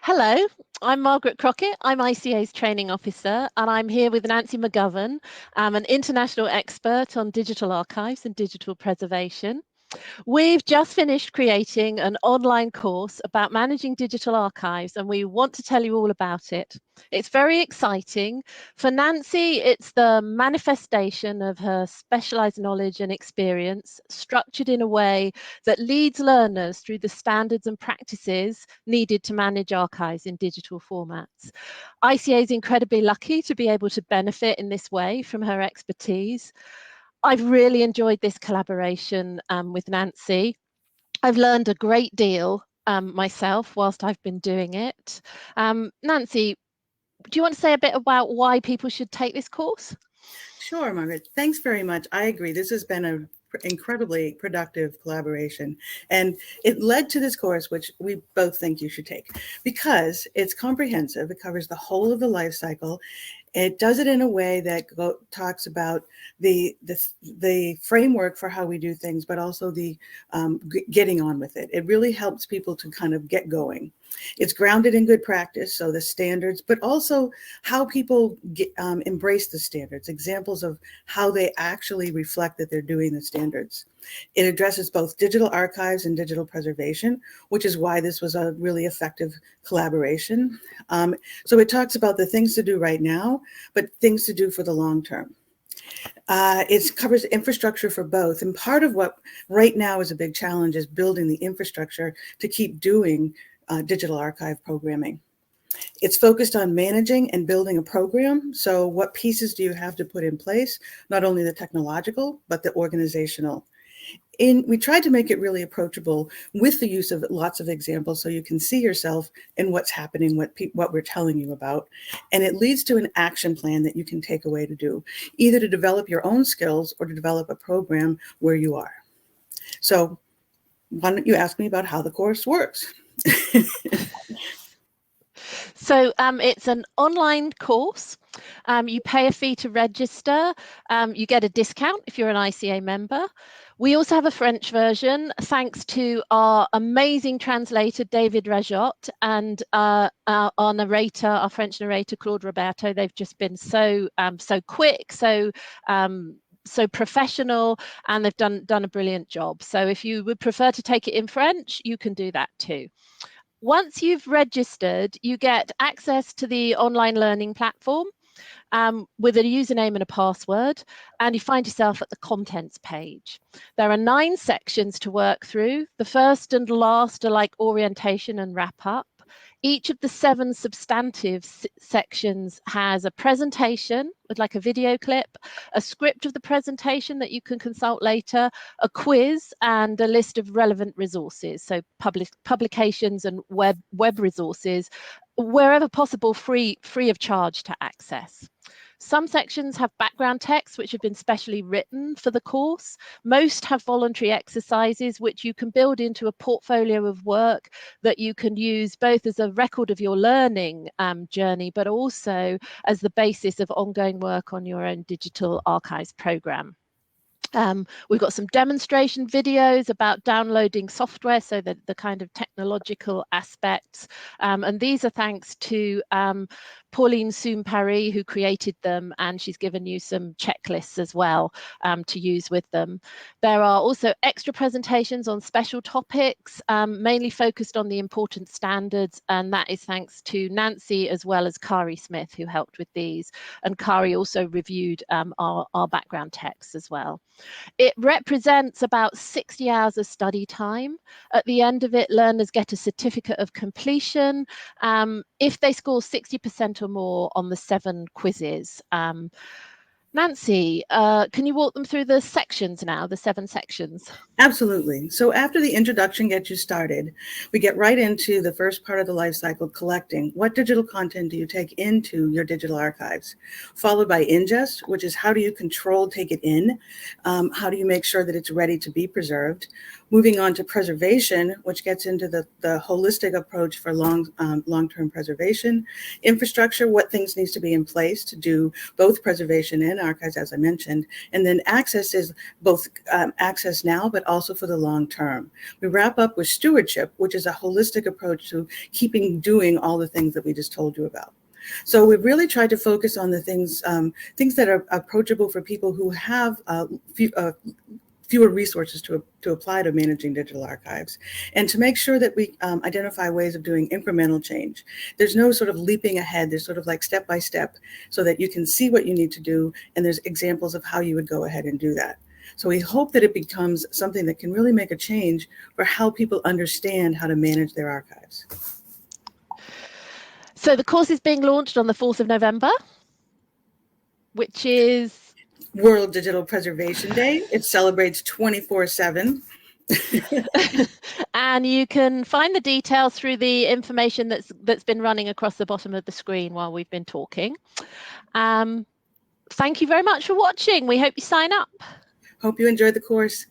Hello, I'm Margaret Crockett. I'm ICA's training officer, and I'm here with Nancy McGovern, an international expert on digital archives and digital preservation. We've just finished creating an online course about managing digital archives, and we want to tell you all about it. It's very exciting. For Nancy, it's the manifestation of her specialized knowledge and experience, structured in a way that leads learners through the standards and practices needed to manage archives in digital formats. ICA is incredibly lucky to be able to benefit in this way from her expertise. I've really enjoyed this collaboration with Nancy. I've learned a great deal myself whilst I've been doing it. Nancy, do you want to say a bit about why people should take this course? Sure, Margaret. Thanks very much. I agree. This has been an incredibly productive collaboration, and it led to this course, which we both think you should take because it's comprehensive. It covers the whole of the life cycle. It does it in a way that talks about the framework for how we do things, but also the getting on with it. It really helps people to kind of get going. It's grounded in good practice, so the standards, but also how people embrace the standards, examples of how they actually reflect that they're doing the standards. It addresses both digital archives and digital preservation, which is why this was a really effective collaboration. So it talks about the things to do right now, but things to do for the long term. It covers infrastructure for both. And part of what right now is a big challenge is building the infrastructure to keep doing digital archive programming. It's focused on managing and building a program. So what pieces do you have to put in place? Not only the technological, but the organizational. We tried to make it really approachable with the use of lots of examples so you can see yourself in what's happening, what we're telling you about. And it leads to an action plan that you can take away to do, either to develop your own skills or to develop a program where you are. So why don't you ask me about how the course works? So it's an online course. You pay a fee to register. You get a discount if you're an ICA member. We also have a French version, thanks to our amazing translator, David Rajot, and our narrator, our French narrator, Claude Roberto. They've just been so quick, so professional, and they've done a brilliant job. So if you would prefer to take it in French, you can do that too. Once you've registered, you get access to the online learning platform with a username and a password, and you find yourself at the contents page. There are 9 sections to work through. The first and last are like orientation and wrap up. Each of the 7 substantive sections has a presentation with like a video clip, a script of the presentation that you can consult later, a quiz, and a list of relevant resources, so publications and web resources, wherever possible, free of charge to access. Some sections have background text which have been specially written for the course. Most have voluntary exercises which you can build into a portfolio of work that you can use both as a record of your learning journey, but also as the basis of ongoing work on your own digital archives program. We've got some demonstration videos about downloading software, so the kind of technological aspects. And these are thanks to Pauline Soum-Paris, who created them, and she's given you some checklists as well to use with them. There are also extra presentations on special topics, mainly focused on the important standards, and that is thanks to Nancy as well as Kari Smith, who helped with these. And Kari also reviewed our background texts as well. It represents about 60 hours of study time. At the end of it, learners get a certificate of completion if they score 60% or more on the 7 quizzes. Nancy, can you walk them through the sections now, the 7 sections? Absolutely. So after the introduction gets you started, we get right into the first part of the life cycle, collecting. What digital content do you take into your digital archives? Followed by ingest, which is how do you take it in? How do you make sure that it's ready to be preserved? Moving on to preservation, which gets into the holistic approach for long-term preservation. Infrastructure, what things needs to be in place to do both preservation and archives, as I mentioned, and then access is both access now, but also for the long term. We wrap up with stewardship, which is a holistic approach to doing all the things that we just told you about. So we've really tried to focus on the things that are approachable for people who have fewer resources to apply to managing digital archives, and to make sure that we identify ways of doing incremental change. There's no sort of leaping ahead. There's sort of like step by step, so that you can see what you need to do, and there's examples of how you would go ahead and do that. So we hope that it becomes something that can really make a change for how people understand how to manage their archives. So the course is being launched on the 4th of November, which is World Digital Preservation Day. It celebrates 24/7. And you can find the details through the information that's been running across the bottom of the screen while we've been talking. Thank you very much for watching. We hope you sign up. Hope you enjoyed the course.